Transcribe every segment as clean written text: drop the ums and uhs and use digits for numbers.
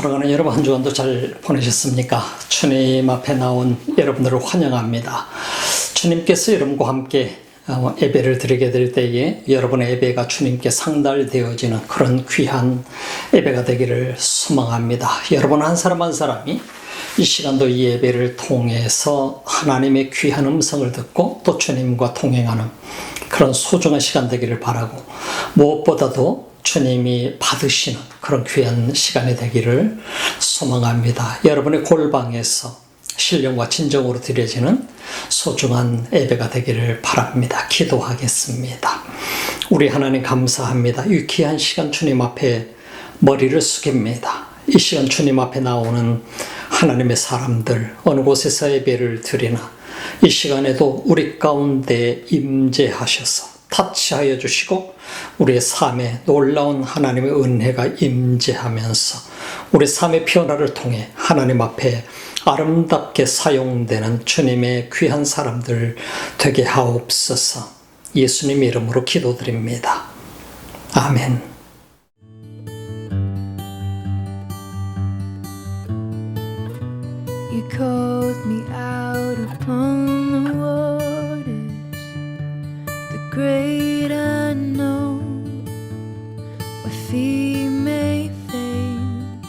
사랑하는 여러분, 한 주간도 잘 보내셨습니까? 주님 앞에 나온 여러분들을 환영합니다. 주님께서 여러분과 함께 예배를 드리게 될 때에 여러분의 예배가 주님께 상달되어지는 그런 귀한 예배가 되기를 소망합니다. 여러분 한 사람 한 사람이 이 시간도 이 예배를 통해서 하나님의 귀한 음성을 듣고 또 주님과 동행하는 그런 소중한 시간 되기를 바라고, 무엇보다도 주님이 받으시는 그런 귀한 시간이 되기를 소망합니다. 여러분의 골방에서 신령과 진정으로 드려지는 소중한 예배가 되기를 바랍니다. 기도하겠습니다. 우리 하나님 감사합니다. 유쾌한 시간 주님 앞에 머리를 숙입니다. 이 시간 주님 앞에 나오는 하나님의 사람들, 어느 곳에서 예배를 드리나 이 시간에도 우리 가운데 임재하셔서 타치하여 주시고 우리의 삶에 놀라운 하나님의 은혜가 임재하면서 우리 삶의 변화를 통해 하나님 앞에 아름답게 사용되는 주님의 귀한 사람들 되게 하옵소서. 예수님 이름으로 기도드립니다. 아멘. You called me out upon the waters, the great unknown, where feet may fail,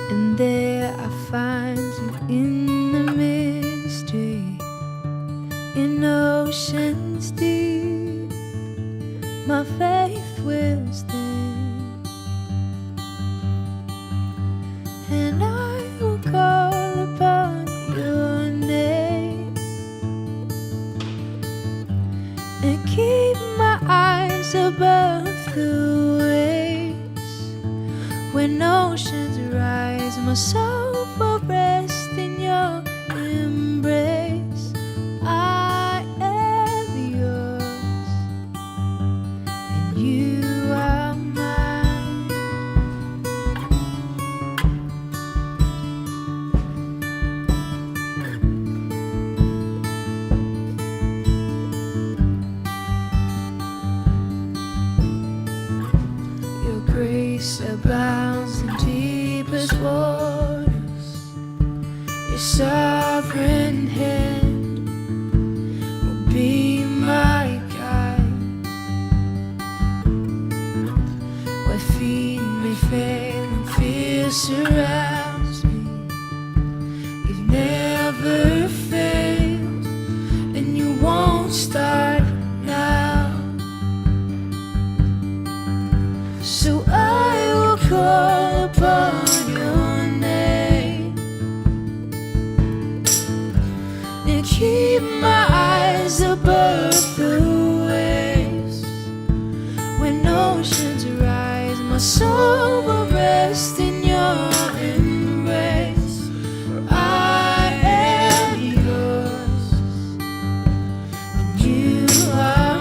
and there I find you in the mystery, in oceans deep, my faith will stand. And I will call upon your name and keep my eyes above the waves. When oceans rise, my soul will rest in your embrace. I am yours, and you are mine. Your grace abounds in deepest waters. Your sovereign hand will be my guide. Where feet may fail and fear surrounds me, you've never failed, and you won't start now. So I will call upon your name and keep my eyes above the waves. When oceans rise, my soul will rest in your embrace. For I am yours, and you are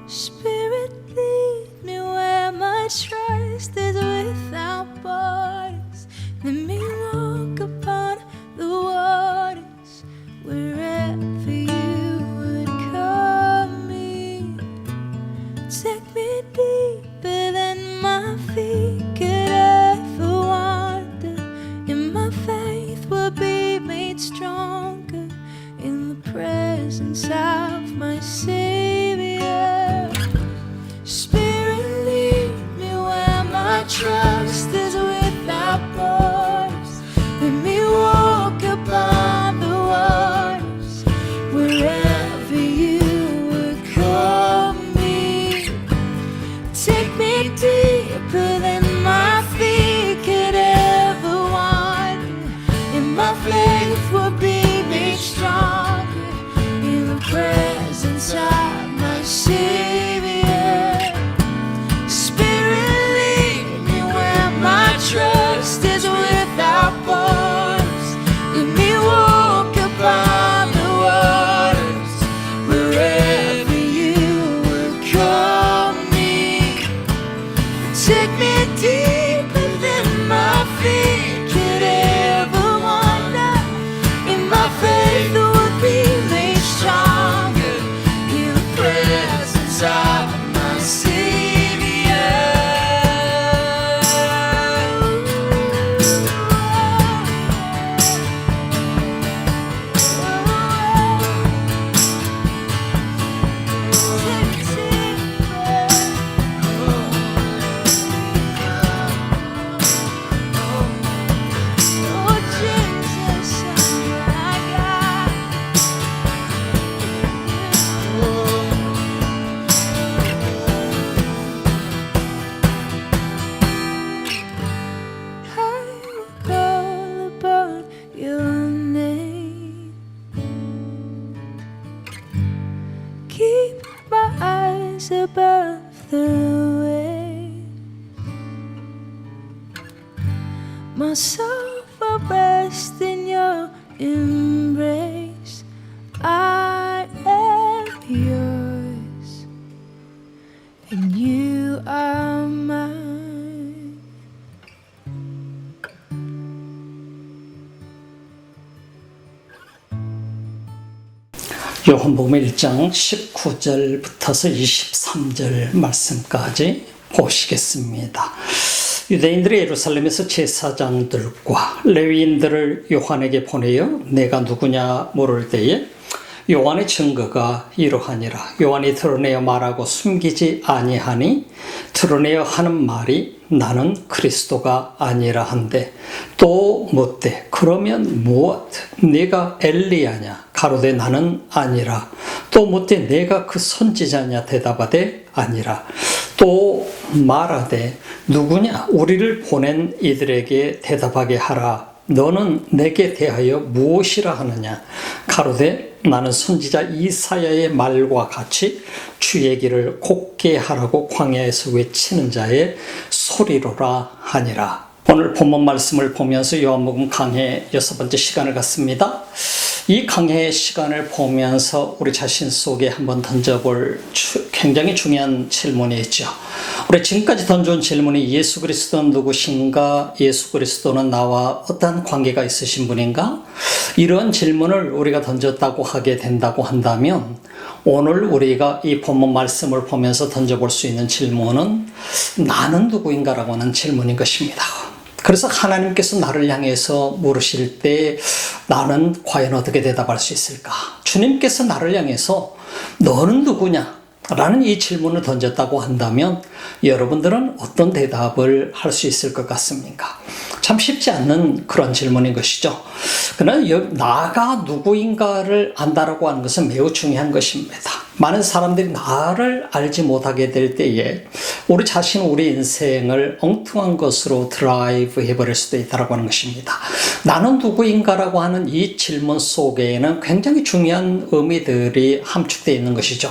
Spirit, lead me where my trust is without borders. Let me walk upon the waters wherever you would call me. Take me deeper than my feet could ever wander, and my faith will be made stronger in the presence of my Savior. Spirit, lead me where my trust is without borders. Let me walk upon the waters wherever you would call me. Take me deeper than my feet could ever wander, and my faith will be made stronger in the presence of my Savior. Spirit, lead me myself, I rest in your embrace. I am yours, and you are mine. 요한복음 1장 19절부터서 23절 말씀까지 보시겠습니다. 유대인들이 예루살렘에서 제사장들과 레위인들을 요한에게 보내어 내가 누구냐 물을 때에 요한의 증거가 이러하니라. 요한이 드러내어 말하고 숨기지 아니하니 드러내어 하는 말이 나는 그리스도가 아니라 한데 또 묻되 그러면 무엇? 네가 엘리야냐? 가로되 나는 아니라. 또 묻되 내가 그 선지자냐? 대답하되 아니라. 또 말하되 누구냐? 우리를 보낸 이들에게 대답하게 하라. 너는 내게 대하여 무엇이라 하느냐? 가로되 나는 선지자 이사야의 말과 같이 주의 길을 곱게 하라고 광야에서 외치는 자의 소리로라 하니라. 오늘 본문 말씀을 보면서 요한복음 강해 6번째 시간을 갖습니다. 이 강해의 시간을 보면서 우리 자신 속에 한번 던져볼 굉장히 중요한 질문이 있죠. 우리 지금까지 던져온 질문이 예수 그리스도는 누구신가? 예수 그리스도는 나와 어떤 관계가 있으신 분인가? 이런 질문을 우리가 던졌다고 하게 된다고 한다면 오늘 우리가 이 본문 말씀을 보면서 던져볼 수 있는 질문은 나는 누구인가? 라고 하는 질문인 것입니다. 그래서 하나님께서 나를 향해서 물으실 때 나는 과연 어떻게 대답할 수 있을까? 주님께서 나를 향해서 너는 누구냐? 라는 이 질문을 던졌다고 한다면 여러분들은 어떤 대답을 할 수 있을 것 같습니까? 참 쉽지 않는 그런 질문인 것이죠. 그러나 나가 누구인가를 안다라고 하는 것은 매우 중요한 것입니다. 많은 사람들이 나를 알지 못하게 될 때에 우리 자신, 우리 인생을 엉뚱한 것으로 드라이브 해버릴 수도 있다고 하는 것입니다. 나는 누구인가라고 하는 이 질문 속에는 굉장히 중요한 의미들이 함축되어 있는 것이죠.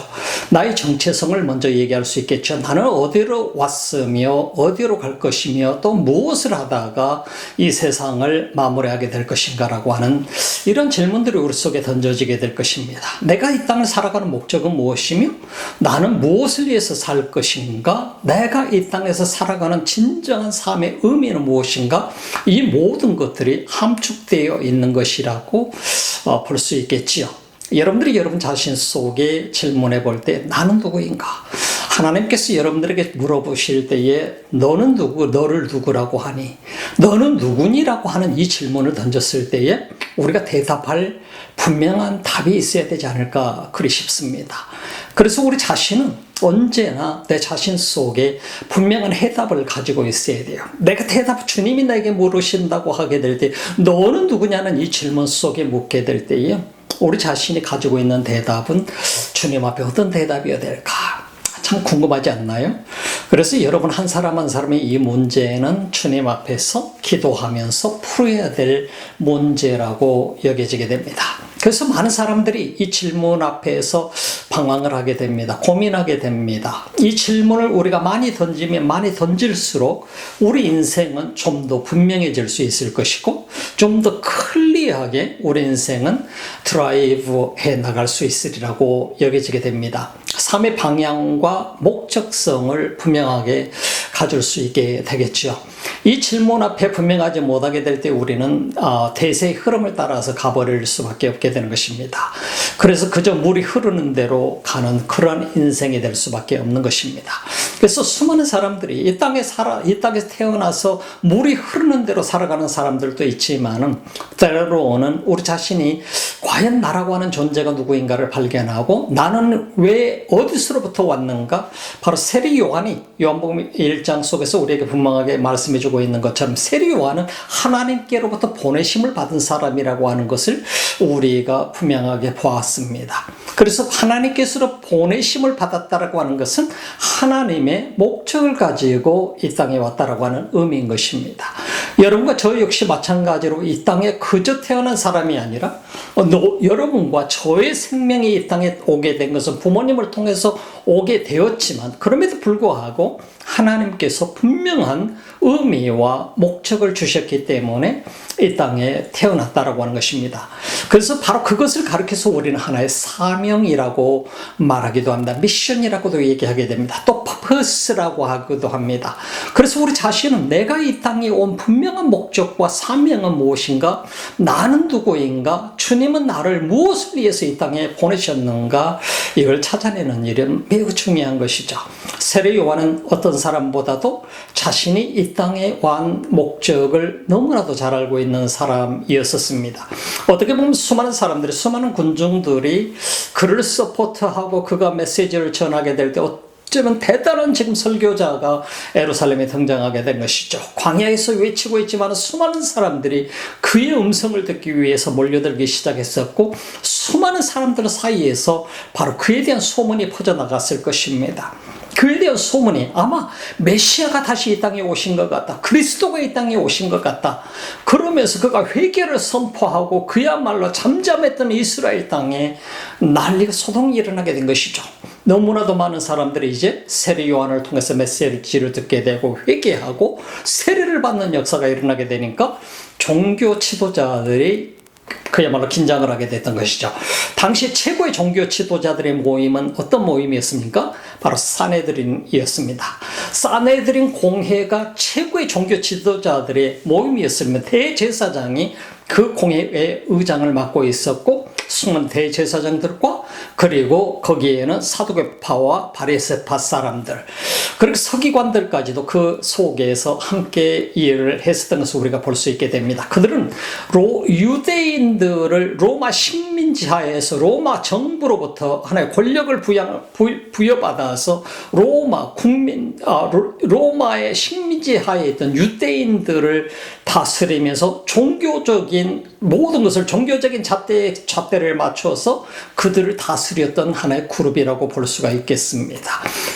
나의 정체성을 먼저 얘기할 수 있겠죠. 나는 어디로 왔으며 어디로 갈 것이며 또 무엇을 하다가 이 세상을 마무리하게 될 것인가라고 하는 이런 질문들이 우리 속에 던져지게 될 것입니다. 내가 이 땅을 살아가는 목적은 무엇이며 나는 무엇을 위해서 살 것인가? 내가 이 땅에서 살아가는 진정한 삶의 의미는 무엇인가? 이 모든 것들이 함축되어 있는 것이라고 볼 수 있겠지요. 여러분들이 여러분 자신 속에 질문해 볼 때 나는 누구인가? 하나님께서 여러분들에게 물어보실 때에 너는 누구, 너를 누구라고 하니? 너는 누구니라고 하는 이 질문을 던졌을 때에 우리가 대답할 분명한 답이 있어야 되지 않을까 그리 싶습니다. 그래서 우리 자신은 언제나 내 자신 속에 분명한 해답을 가지고 있어야 돼요. 내가 주님이 나에게 물으신다고 하게 될 때 너는 누구냐는 이 질문 속에 묻게 될 때에 우리 자신이 가지고 있는 대답은 주님 앞에 어떤 대답이어야 될까? 참 궁금하지 않나요? 그래서 여러분 한 사람 한 사람의 이 문제는 주님 앞에서 기도하면서 풀어야 될 문제라고 여겨지게 됩니다. 그래서 많은 사람들이 이 질문 앞에서 방황을 하게 됩니다. 고민하게 됩니다. 이 질문을 우리가 많이 던지면 많이 던질수록 우리 인생은 좀 더 분명해질 수 있을 것이고 좀 더 클리어하게 우리 인생은 드라이브 해 나갈 수 있으리라고 여겨지게 됩니다. 삶의 방향과 목적성을 분명하게 가질 수 있게 되겠죠. 이 질문 앞에 분명하지 못하게 될 때 우리는 대세의 흐름을 따라서 가버릴 수밖에 없게 되는 것입니다. 그래서 그저 물이 흐르는 대로 가는 그런 인생이 될 수밖에 없는 것입니다. 그래서 수많은 사람들이 이 땅에서 태어나서 물이 흐르는 대로 살아가는 사람들도 있지만은 때로는 우리 자신이 과연 나라고 하는 존재가 누구인가를 발견하고 나는 왜 어디서부터 왔는가? 바로 세리 요한이 요한복음 1장 속에서 우리에게 분명하게 말씀해주고 있는 것처럼 세리 요한은 하나님께로부터 보내심을 받은 사람이라고 하는 것을 우리가 분명하게 보았습니다. 그래서 하나님께서 보내심을 받았다라고 하는 것은 하나님의 목적을 가지고 이 땅에 왔다라고 하는 의미인 것입니다. 여러분과 저 역시 마찬가지로 이 땅에 그저 태어난 사람이 아니라 여러분과 저의 생명이 이 땅에 오게 된 것은 부모님을 통해서 오게 되었지만 그럼에도 불구하고 하나님께서 분명한 의미와 목적을 주셨기 때문에 이 땅에 태어났다라고 하는 것입니다. 그래서 바로 그것을 가르쳐서 우리는 하나의 사명이라고 말하기도 합니다. 미션이라고도 얘기하게 됩니다. 또 퍼포스라고 하기도 합니다. 그래서 우리 자신은 내가 이 땅에 온 분명한 목적과 사명은 무엇인가? 나는 누구인가? 주님은 나를 무엇을 위해서 이 땅에 보내셨는가? 이걸 찾아내는 일은 매우 중요한 것이죠. 세례 요한은 어떤 사람보다도 자신이 이 땅에 온 목적을 너무나도 잘 알고 있는 사람이었었습니다. 어떻게 보면 수많은 사람들이, 수많은 군중들이 그를 서포트하고 그가 메시지를 전하게 될 때 어쩌면 대단한 지금 설교자가 예루살렘에 등장하게 된 것이죠. 광야에서 외치고 있지만 수많은 사람들이 그의 음성을 듣기 위해서 몰려들기 시작했었고, 수많은 사람들 사이에서 바로 그에 대한 소문이 퍼져나갔을 것입니다. 그에 대한 소문이 아마 메시아가 다시 이 땅에 오신 것 같다, 그리스도가 이 땅에 오신 것 같다, 그러면서 그가 회개를 선포하고 그야말로 잠잠했던 이스라엘 땅에 난리가 소동이 일어나게 된 것이죠. 너무나도 많은 사람들이 이제 세례 요한을 통해서 메시지를 듣게 되고 회개하고 세례를 받는 역사가 일어나게 되니까 종교 지도자들이 그야말로 긴장을 하게 됐던 것이죠. 당시 최고의 종교 지도자들의 모임은 어떤 모임이었습니까? 바로 사네드린이었습니다. 사네드린 공회가 최고의 종교 지도자들의 모임이었으면 대제사장이 그 공회의 의장을 맡고 있었고, 숨은 대제사장들과 그리고 거기에는 사두개파와 바리새파 사람들, 그리고 서기관들까지도 그 속에서 함께 일을 했었던 것을 우리가 볼 수 있게 됩니다. 그들은 유대인들을 로마 식민지하에서 로마 정부로부터 하나의 권력을 부여받아서 로마의 식민지하에 있던 유대인들을 다스리면서 종교적인 모든 것을, 종교적인 잣대를 맞춰서 그들을 다스렸던 하나의 그룹이라고 볼 수가 있겠습니다.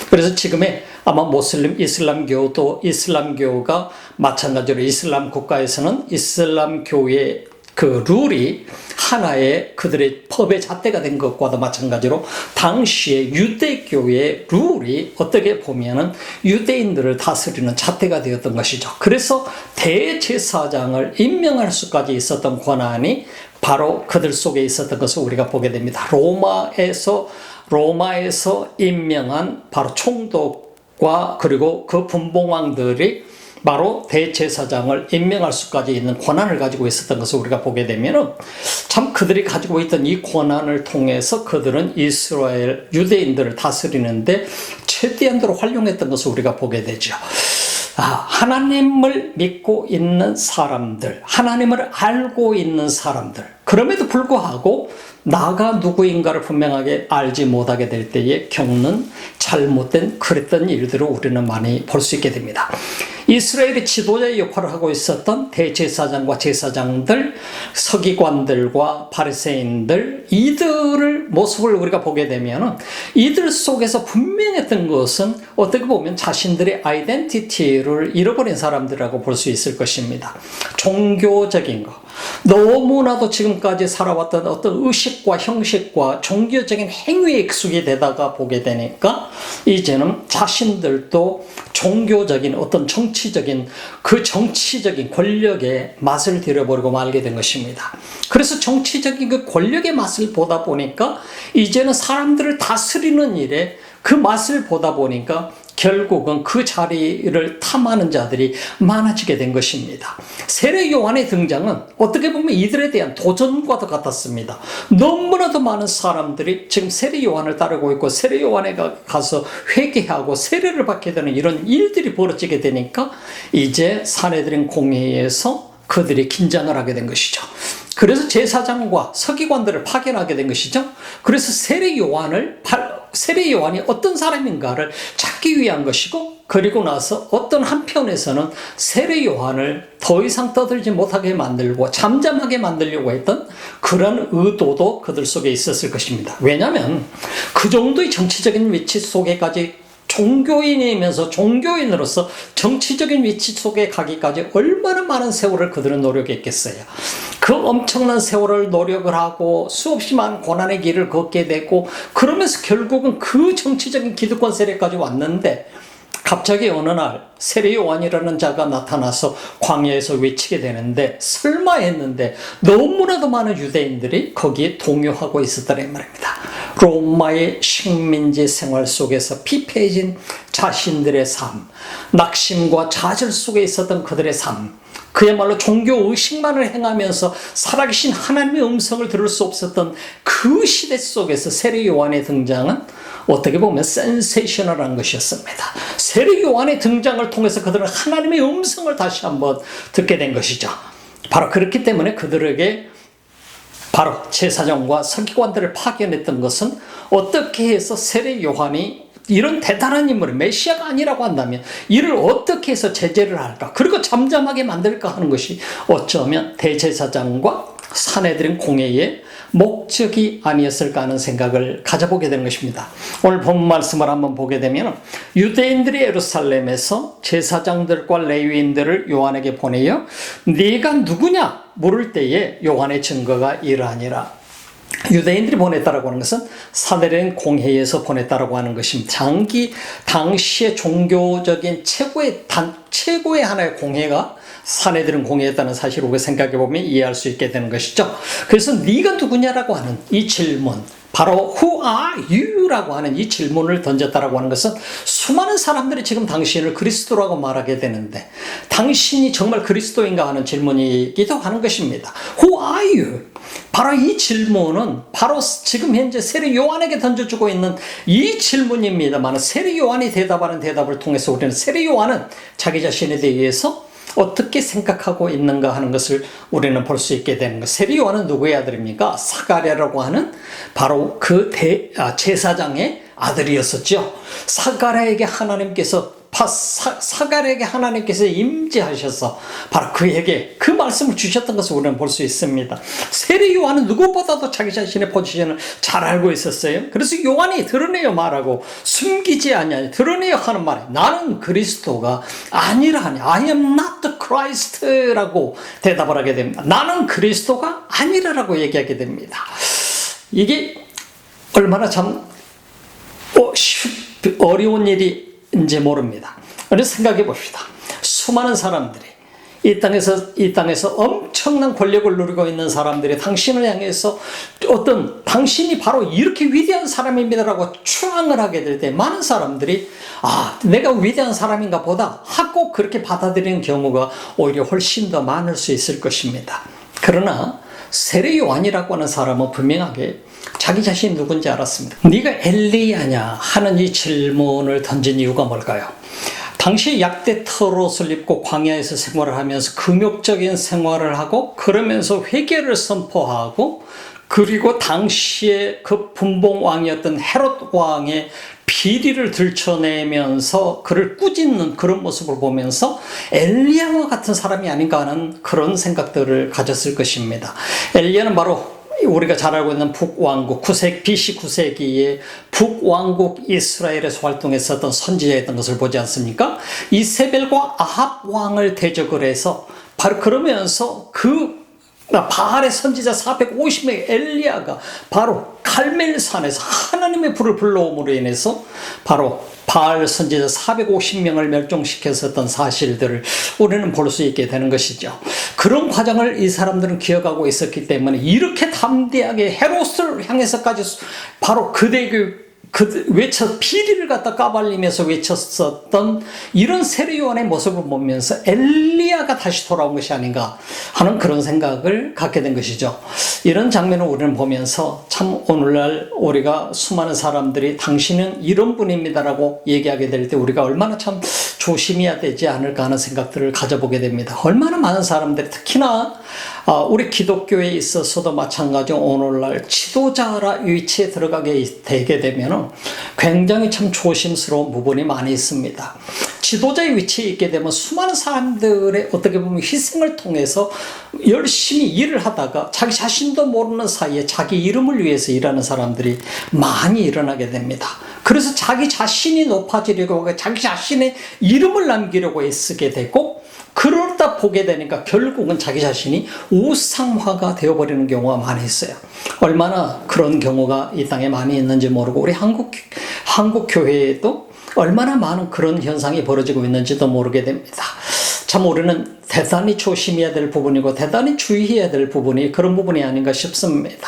그래서 지금의 아마 모슬림, 이슬람교도 이슬람교가 마찬가지로 이슬람 국가에서는 이슬람교의 그 룰이 하나의 그들의 법의 잣대가 된 것과도 마찬가지로 당시의 유대교의 룰이 어떻게 보면은 유대인들을 다스리는 잣대가 되었던 것이죠. 그래서 대제사장을 임명할 수까지 있었던 권한이 바로 그들 속에 있었던 것을 우리가 보게 됩니다. 로마에서 임명한 바로 총독과 그리고 그 분봉왕들이 바로 대제사장을 임명할 수까지 있는 권한을 가지고 있었던 것을 우리가 보게 되면은, 참 그들이 가지고 있던 이 권한을 통해서 그들은 이스라엘 유대인들을 다스리는데 최대한도로 활용했던 것을 우리가 보게 되죠. 하나님을 믿고 있는 사람들, 하나님을 알고 있는 사람들, 그럼에도 불구하고 나가 누구인가를 분명하게 알지 못하게 될 때에 겪는 잘못된 그랬던 일들을 우리는 많이 볼 수 있게 됩니다. 이스라엘의 지도자의 역할을 하고 있었던 대제사장과 제사장들, 서기관들과 바리새인들, 이들을 모습을 우리가 보게 되면 이들 속에서 분명했던 것은 어떻게 보면 자신들의 아이덴티티를 잃어버린 사람들이라고 볼 수 있을 것입니다. 종교적인 것, 너무나도 지금까지 살아왔던 어떤 의식과 형식과 종교적인 행위에 익숙이 되다가 보게 되니까 이제는 자신들도 종교적인 어떤 정치적인 권력의 맛을 들여버리고 말게 된 것입니다. 그래서 정치적인 그 권력의 맛을 보다 보니까 이제는 사람들을 다스리는 일에 그 맛을 보다 보니까 결국은 그 자리를 탐하는 자들이 많아지게 된 것입니다. 세례 요한의 등장은 어떻게 보면 이들에 대한 도전과도 같았습니다. 너무나도 많은 사람들이 지금 세례 요한을 따르고 있고 세례 요한에 가서 회개하고 세례를 받게 되는 이런 일들이 벌어지게 되니까 이제 사내들인 공회에서 그들이 긴장을 하게 된 것이죠. 그래서 제사장과 서기관들을 파견하게 된 것이죠. 그래서 세례 요한이 어떤 사람인가를 찾기 위한 것이고, 그리고 나서 어떤 한편에서는 세례 요한을 더 이상 떠들지 못하게 만들고 잠잠하게 만들려고 했던 그런 의도도 그들 속에 있었을 것입니다. 왜냐하면 그 정도의 정치적인 위치 속에까지 종교인이면서 종교인으로서 정치적인 위치 속에 가기까지 얼마나 많은 세월을 그들은 노력했겠어요. 그 엄청난 세월을 노력을 하고 수없이 많은 고난의 길을 걷게 되고, 그러면서 결국은 그 정치적인 기득권 세력까지 왔는데, 갑자기 어느 날 세례 요한이라는 자가 나타나서 광야에서 외치게 되는데 설마 했는데 너무나도 많은 유대인들이 거기에 동요하고 있었다는 말입니다. 로마의 식민지 생활 속에서 피폐해진 자신들의 삶, 낙심과 좌절 속에 있었던 그들의 삶, 그야말로 종교 의식만을 행하면서 살아계신 하나님의 음성을 들을 수 없었던 그 시대 속에서 세례 요한의 등장은 어떻게 보면 센세이셔널한 것이었습니다. 세례 요한의 등장을 통해서 그들은 하나님의 음성을 다시 한번 듣게 된 것이죠. 바로 그렇기 때문에 그들에게 바로 제사장과 서기관들을 파견했던 것은 어떻게 해서 세례 요한이 이런 대단한 인물이 메시아가 아니라고 한다면 이를 어떻게 해서 제재를 할까, 그리고 잠잠하게 만들까 하는 것이 어쩌면 대제사장과 사내들인 공회의 목적이 아니었을까 하는 생각을 가져보게 되는 것입니다. 오늘 본 말씀을 한번 보게 되면 유대인들이 예루살렘에서 제사장들과 레위인들을 요한에게 보내어 네가 누구냐 물을 때에 요한의 증거가 이러하니라. 유대인들이 보냈다라고 하는 것은 사내들인 공회에서 보냈다라고 하는 것입니다. 당시의 종교적인 최고의 하나의 공회가 사내들은 공회였다는 사실을 우리가 생각해보면 이해할 수 있게 되는 것이죠. 그래서 네가 누구냐라고 하는 이 질문, 바로 Who are you? 라고 하는 이 질문을 던졌다라고 하는 것은 수많은 사람들이 지금 당신을 그리스도라고 말하게 되는데 당신이 정말 그리스도인가 하는 질문이기도 하는 것입니다. Who are you? 바로 이 질문은 바로 지금 현재 세례 요한에게 던져주고 있는 이 질문입니다만, 세례 요한이 대답하는 대답을 통해서 우리는 세례 요한은 자기 자신에 대해서 어떻게 생각하고 있는가 하는 것을 우리는 볼 수 있게 되는 것. 세례 요한은 누구의 아들입니까? 사가랴라고 하는 바로 그 제사장의 아들이었었죠. 사가랴에게 하나님께서 임재하셔서 바로 그에게 그 말씀을 주셨던 것을 우리는 볼 수 있습니다. 세례 요한은 누구보다도 자기 자신의 포지션을 잘 알고 있었어요. 그래서 요한이 드러내어 말하고 숨기지 아니하니 드러내어 하는 말에 나는 그리스도가 아니라 하니 I am not the Christ라고 대답을 하게 됩니다. 나는 그리스도가 아니라라고 얘기하게 됩니다. 이게 얼마나 참 어려운 일인지 모릅니다. 그래서 생각해 봅시다. 수많은 사람들이 이 땅에서 엄청난 권력을 누리고 있는 사람들이 당신을 향해서 당신이 바로 이렇게 위대한 사람입니다라고 추앙을 하게 될 때 많은 사람들이 내가 위대한 사람인가 보다 하고 그렇게 받아들이는 경우가 오히려 훨씬 더 많을 수 있을 것입니다. 그러나 세례 요한이라고 하는 사람은 분명하게 자기 자신이 누군지 알았습니다. 네가 엘리야냐 하는 이 질문을 던진 이유가 뭘까요? 당시 약대 털옷을 입고 광야에서 생활을 하면서 금욕적인 생활을 하고 그러면서 회개를 선포하고 그리고 당시에 그 분봉왕이었던 헤롯 왕의 비리를 들춰내면서 그를 꾸짖는 그런 모습을 보면서 엘리야와 같은 사람이 아닌가 하는 그런 생각들을 가졌을 것입니다. 엘리야는 바로 우리가 잘 알고 있는 북왕국 BC 9세기에 북왕국 이스라엘에서 활동했었던 선지자였던 것을 보지 않습니까? 이세벨과 아합 왕을 대적을 해서 바로 그러면서 바알의 선지자 450명의 엘리야가 바로 갈멜산에서 하나님의 불을 불러옴으로 인해서 바로 바알 선지자 450명을 멸종시켰었던 사실들을 우리는 볼 수 있게 되는 것이죠. 그런 과정을 이 사람들은 기억하고 있었기 때문에 이렇게 담대하게 헤롯을 향해서까지 바로 비리를 갖다 까발리면서 외쳤었던 이런 세례 요한의 모습을 보면서 엘리야가 다시 돌아온 것이 아닌가 하는 그런 생각을 갖게 된 것이죠. 이런 장면을 우리는 보면서 참 오늘날 우리가 수많은 사람들이 당신은 이런 분입니다라고 얘기하게 될 때 우리가 얼마나 참 조심해야 되지 않을까 하는 생각들을 가져보게 됩니다. 얼마나 많은 사람들이 특히나 우리 기독교에 있어서도 마찬가지로 오늘날 지도자라 위치에 들어가게 되게 되면 굉장히 참 조심스러운 부분이 많이 있습니다. 지도자의 위치에 있게 되면 수많은 사람들의 어떻게 보면 희생을 통해서 열심히 일을 하다가 자기 자신도 모르는 사이에 자기 이름을 위해서 일하는 사람들이 많이 일어나게 됩니다. 그래서 자기 자신이 높아지려고 하고 자기 자신의 이름을 남기려고 애쓰게 되고 그러다 보게 되니까 결국은 자기 자신이 우상화가 되어버리는 경우가 많이 있어요. 얼마나 그런 경우가 이 땅에 많이 있는지 모르고 우리 한국 교회에도 얼마나 많은 그런 현상이 벌어지고 있는지도 모르게 됩니다. 참 우리는 대단히 조심해야 될 부분이고 대단히 주의해야 될 부분이 그런 부분이 아닌가 싶습니다.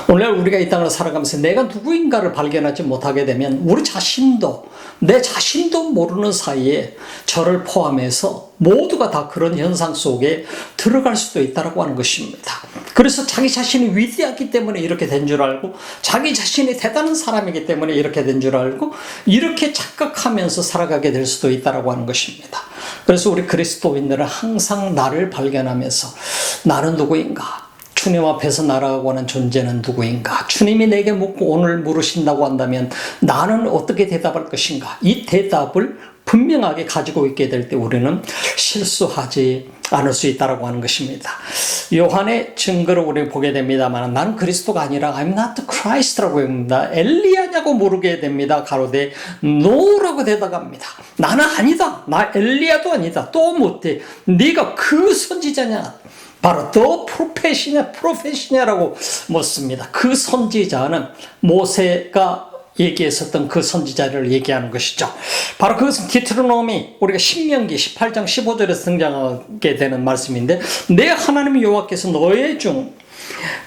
오늘 우리가 이 땅을 살아가면서 내가 누구인가를 발견하지 못하게 되면 우리 자신도 내 자신도 모르는 사이에 저를 포함해서 모두가 다 그런 현상 속에 들어갈 수도 있다고 하는 것입니다. 그래서 자기 자신이 위대하기 때문에 이렇게 된 줄 알고 자기 자신이 대단한 사람이기 때문에 이렇게 된 줄 알고 이렇게 착각하면서 살아가게 될 수도 있다고 하는 것입니다. 그래서 우리 그리스도인들은 항상 나를 발견하면서 나는 누구인가? 주님 앞에서 나라고 하는 존재는 누구인가? 주님이 내게 묻고 오늘 물으신다고 한다면 나는 어떻게 대답할 것인가? 이 대답을 분명하게 가지고 있게 될 때 우리는 실수하지 않을 수 있다고 하는 것입니다. 요한의 증거를 우리 보게 됩니다만 나는 그리스도가 아니라 I'm not Christ라고 합니다. 엘리야냐고 물게 됩니다. 가로되 No라고 대답합니다. 나는 아니다. 나 엘리야도 아니다. 또 못해. 네가 그 선지자냐? 바로 더 프로페시냐라고 묻습니다. 그 선지자는 모세가 얘기했었던 그 선지자를 얘기하는 것이죠. 바로 그것은 디트로노미, 우리가 신명기 18장 15절에서 등장하게 되는 말씀인데 내 하나님 여호와께서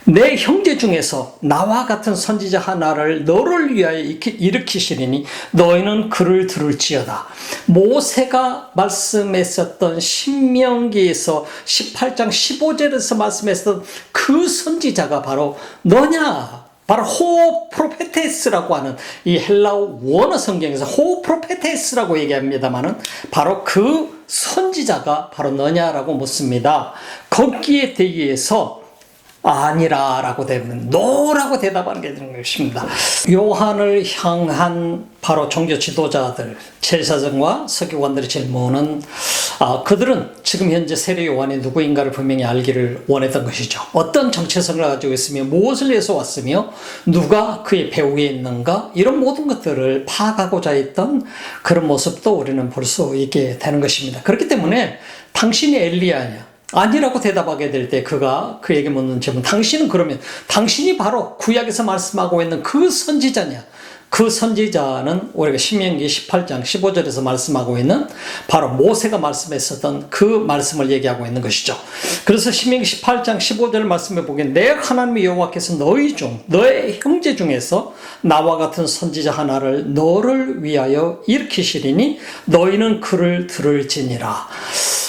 내 형제 중에서 나와 같은 선지자 하나를 너를 위하여 일으키시리니 너희는 그를 들을지어다. 모세가 말씀했었던 신명기에서 18장 15절에서 말씀했었던 그 선지자가 바로 너냐? 바로 호 프로페테스라고 하는 이 헬라어 원어 성경에서 호 프로페테스라고 얘기합니다만은 바로 그 선지자가 바로 너냐라고 묻습니다. 거기에 대해서 아니라라고 되면 노라고 대답하는 게 되는 것입니다. 요한을 향한 바로 종교 지도자들, 제사장과 서기관들의 질문은 그들은 지금 현재 세례 요한이 누구인가를 분명히 알기를 원했던 것이죠. 어떤 정체성을 가지고 있으며 무엇을 위해서 왔으며 누가 그의 배후에 있는가 이런 모든 것들을 파악하고자 했던 그런 모습도 우리는 볼 수 있게 되는 것입니다. 그렇기 때문에 당신이 엘리야냐? 아니라고 대답하게 될 때 그가 그에게 묻는 질문, 당신은 그러면 당신이 바로 구약에서 말씀하고 있는 그 선지자냐? 그 선지자는 우리가 신명기 18장 15절에서 말씀하고 있는 바로 모세가 말씀했었던 그 말씀을 얘기하고 있는 것이죠. 그래서 신명기 18장 15절 말씀해 보기엔 내 하나님 여호와께서 너의 형제 중에서 나와 같은 선지자 하나를 너를 위하여 일으키시리니 너희는 그를 들을지니라.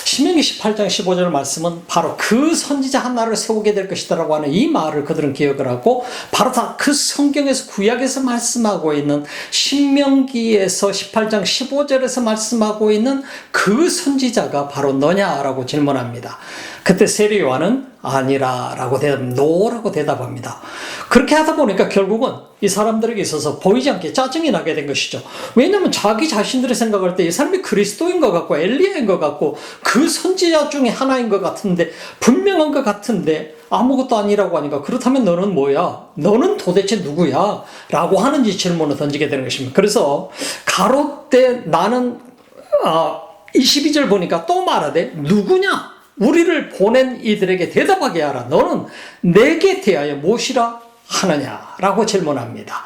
신명기 18장 15절 말씀은 바로 그 선지자 하나를 세우게 될 것이다라고 하는 이 말을 그들은 기억을 하고 바로 다 그 성경에서 구약에서 말씀하고 있는 신명기에서 18장 15절에서 말씀하고 있는 그 선지자가 바로 너냐라고 질문합니다. 그때 세례 요한은 아니라라고 노라고 대답합니다. 그렇게 하다 보니까 결국은 이 사람들에게 있어서 보이지 않게 짜증이 나게 된 것이죠. 왜냐하면 자기 자신들이 생각할 때 이 사람이 그리스도인 것 같고 엘리야인 것 같고 그 선지자 중에 하나인 것 같은데 분명한 것 같은데 아무것도 아니라고 하니까 그렇다면 너는 뭐야? 너는 도대체 누구야? 라고 하는지 질문을 던지게 되는 것입니다. 그래서 가롯데 나는 22절 보니까 또 말하되 누구냐? 우리를 보낸 이들에게 대답하게 하라. 너는 내게 대하여 무엇이라 하느냐라고 질문합니다.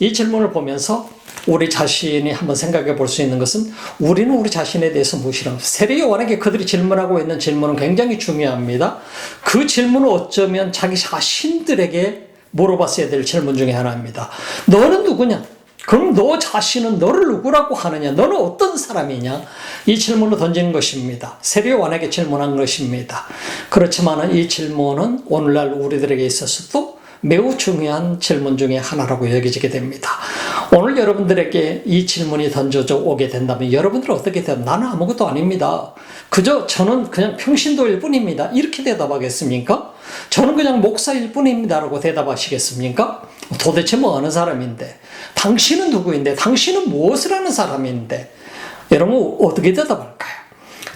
이 질문을 보면서 우리 자신이 한번 생각해 볼 수 있는 것은 우리는 우리 자신에 대해서 무엇이라 세례 요한에게 그들이 질문하고 있는 질문은 굉장히 중요합니다. 그 질문은 어쩌면 자기 자신들에게 물어봤어야 될 질문 중에 하나입니다. 너는 누구냐? 그럼 너 자신은 너를 누구라고 하느냐? 너는 어떤 사람이냐? 이 질문을 던지는 것입니다. 세례 요한에게 질문한 것입니다. 그렇지만 이 질문은 오늘날 우리들에게 있어서도 매우 중요한 질문 중에 하나라고 여겨지게 됩니다. 오늘 여러분들에게 이 질문이 던져져 오게 된다면 여러분들은 어떻게 대답? 나는 아무것도 아닙니다. 저는 그냥 평신도일 뿐입니다. 이렇게 대답하겠습니까? 저는 그냥 목사일 뿐입니다. 라고 대답하시겠습니까? 도대체 뭐 하는 사람인데? 당신은 누구인데? 당신은 무엇을 하는 사람인데? 여러분 어떻게 대답할까요?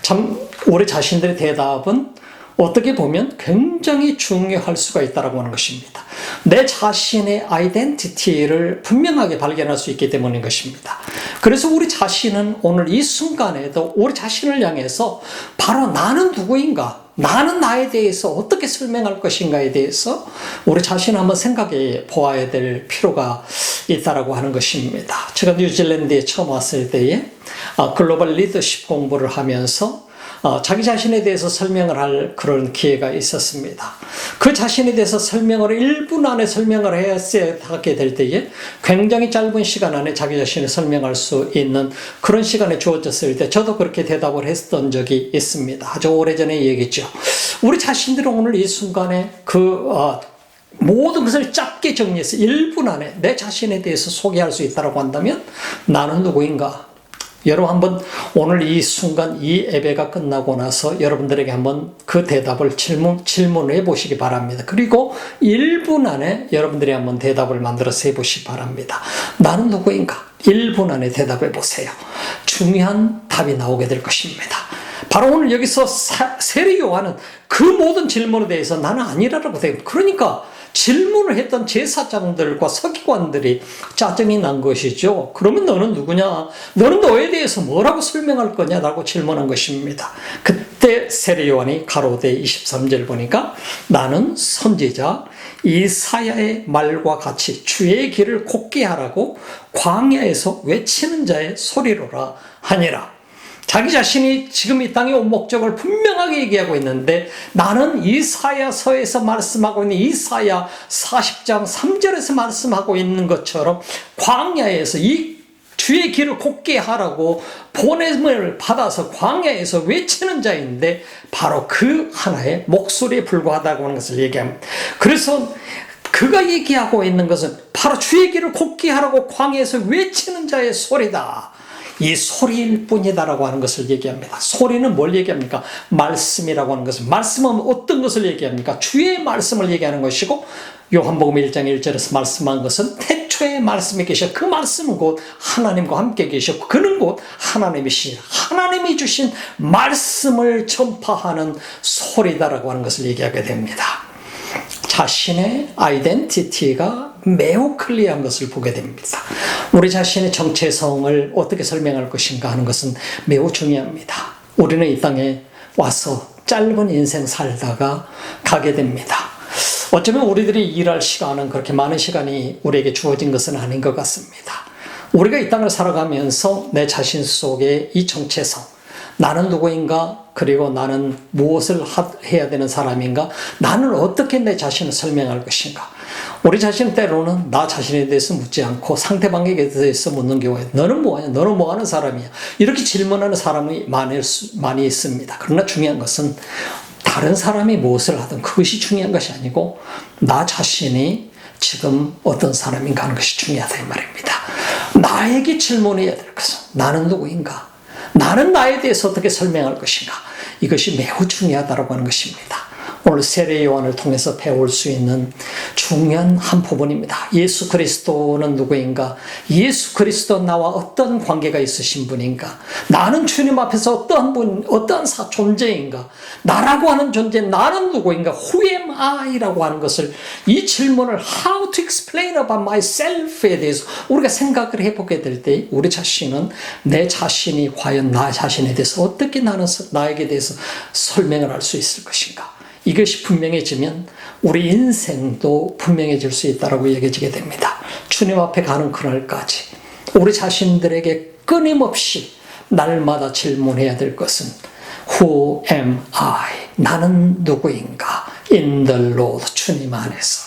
참 우리 자신들의 대답은 어떻게 보면 굉장히 중요할 수가 있다고 하는 것입니다. 내 자신의 아이덴티티를 분명하게 발견할 수 있기 때문인 것입니다. 그래서 우리 자신은 오늘 이 순간에도 우리 자신을 향해서 바로 나는 누구인가? 나는 나에 대해서 어떻게 설명할 것인가에 대해서 우리 자신 한번 생각해 보아야 될 필요가 있다라고 하는 것입니다. 제가 뉴질랜드에 처음 왔을 때에 글로벌 리더십 공부를 하면서 자기 자신에 대해서 설명을 할 그런 기회가 있었습니다. 그 자신에 대해서 설명을 1분 안에 설명을 하게 될 때에 굉장히 짧은 시간 안에 자기 자신을 설명할 수 있는 그런 시간에 주어졌을 때 저도 그렇게 대답을 했던 적이 있습니다. 아주 오래전의 얘기죠. 우리 자신들은 오늘 이 순간에 모든 것을 짧게 정리해서 1분 안에 내 자신에 대해서 소개할 수 있다고 한다면 나는 누구인가? 여러분 한번 오늘 이 순간 이 예배가 끝나고 나서 여러분들에게 한번 그 대답을 질문을 해보시기 바랍니다. 그리고 1분 안에 여러분들이 한번 대답을 만들어서 해보시기 바랍니다. 나는 누구인가? 1분 안에 대답해 보세요. 중요한 답이 나오게 될 것입니다. 바로 오늘 여기서 세례 요한은 그 모든 질문에 대해서 나는 아니라고 돼요. 그러니까 질문을 했던 제사장들과 서기관들이 짜증이 난 것이죠. 그러면 너는 누구냐? 너는 너에 대해서 뭐라고 설명할 거냐라고 질문한 것입니다. 그때 세례 요한이 가로되 23절 보니까 나는 선지자 이사야의 말과 같이 주의 길을 곱게 하라고 광야에서 외치는 자의 소리로라 하니라. 자기 자신이 지금 이 땅에 온 목적을 분명하게 얘기하고 있는데 나는 이사야서에서 말씀하고 있는 이사야 40장 3절에서 말씀하고 있는 것처럼 광야에서 이 주의 길을 곱게 하라고 보냄을 받아서 광야에서 외치는 자인데 바로 그 하나의 목소리에 불과하다고 하는 것을 얘기합니다. 그래서 그가 얘기하고 있는 것은 바로 주의 길을 곱게 하라고 광야에서 외치는 자의 소리다. 이 소리일 뿐이다라고 하는 것을 얘기합니다. 소리는 뭘 얘기합니까? 말씀이라고 하는 것은, 말씀은 어떤 것을 얘기합니까? 주의 말씀을 얘기하는 것이고, 요한복음 1장 1절에서 말씀한 것은 태초에 말씀이 계셔. 그 말씀은 곧 하나님과 함께 계셨고 그는 곧 하나님이시라. 하나님이 주신 말씀을 전파하는 소리다라고 하는 것을 얘기하게 됩니다. 자신의 아이덴티티가 매우 클리어한 것을 보게 됩니다. 우리 자신의 정체성을 어떻게 설명할 것인가 하는 것은 매우 중요합니다. 우리는 이 땅에 와서 짧은 인생 살다가 가게 됩니다. 어쩌면 우리들이 일할 시간은 그렇게 많은 시간이 우리에게 주어진 것은 아닌 것 같습니다. 우리가 이 땅을 살아가면서 내 자신 속에 이 정체성, 나는 누구인가? 그리고 나는 무엇을 해야 되는 사람인가? 나는 어떻게 내 자신을 설명할 것인가? 우리 자신은 때로는 나 자신에 대해서 묻지 않고 상대방에게 대해서 묻는 경우에 너는 뭐하냐? 너는 뭐하는 사람이야? 이렇게 질문하는 사람이 많이 있습니다. 그러나 중요한 것은 다른 사람이 무엇을 하든 그것이 중요한 것이 아니고 나 자신이 지금 어떤 사람인가 하는 것이 중요하다 이 말입니다. 나에게 질문해야 될 것은 나는 누구인가? 나는 나에 대해서 어떻게 설명할 것인가? 이것이 매우 중요하다고 하는 것입니다. 오늘 세례 요한을 통해서 배울 수 있는 중요한 한 부분입니다. 예수 그리스도는 누구인가? 예수 그리스도 나와 어떤 관계가 있으신 분인가? 나는 주님 앞에서 어떠한 존재인가? 나라고 하는 존재, 나는 누구인가? Who am I?라고 하는 것을 이 질문을 How to explain about myself에 대해서 우리가 생각을 해보게 될 때 우리 자신은 내 자신이 과연 나 자신에 대해서 어떻게 나에게 대해서 설명을 할 수 있을 것인가? 이것이 분명해지면 우리 인생도 분명해질 수 있다고 얘기해지게 됩니다. 주님 앞에 가는 그날까지 우리 자신들에게 끊임없이 날마다 질문해야 될 것은 Who am I? 나는 누구인가? In the Lord, 주님 안에서.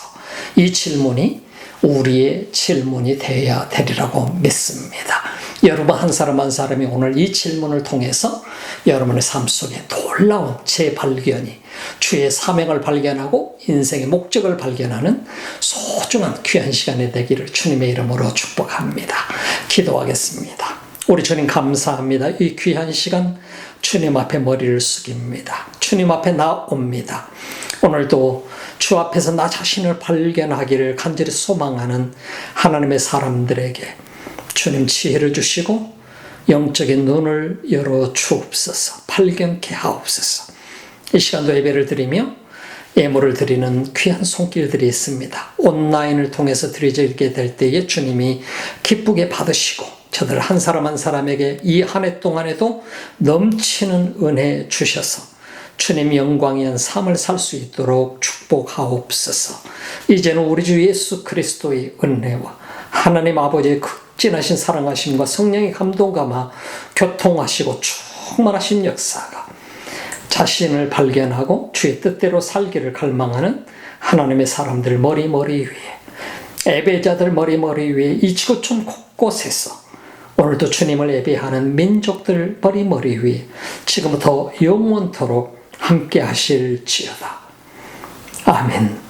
이 질문이 우리의 질문이 되어야 되리라고 믿습니다. 여러분 한 사람 한 사람이 오늘 이 질문을 통해서 여러분의 삶 속에 놀라운 재발견이 주의 사명을 발견하고 인생의 목적을 발견하는 소중한 귀한 시간이 되기를 주님의 이름으로 축복합니다. 기도하겠습니다. 우리 주님 감사합니다. 이 귀한 시간 주님 앞에 머리를 숙입니다. 주님 앞에 나옵니다. 오늘도 주 앞에서 나 자신을 발견하기를 간절히 소망하는 하나님의 사람들에게 주님 지혜를 주시고 영적인 눈을 열어 주옵소서. 발견케 하옵소서. 이 시간도 예배를 드리며 예물을 드리는 귀한 손길들이 있습니다. 온라인을 통해서 드리게 될 때에 주님이 기쁘게 받으시고 저들 한 사람 한 사람에게 이 한 해 동안에도 넘치는 은혜 주셔서 주님 영광이한 삶을 살 수 있도록 축복하옵소서. 이제는 우리 주 예수 그리스도의 은혜와 하나님 아버지의 극진하신 사랑하심과 성령의 감동 감화 교통하시고 충만하신 역사가 자신을 발견하고 주의 뜻대로 살기를 갈망하는 하나님의 사람들 머리머리 위에, 예배자들 머리머리 위에, 이 지구촌 곳곳에서 오늘도 주님을 예배하는 민족들 머리머리 위에 지금부터 영원토록 함께 하실지어다. 아멘.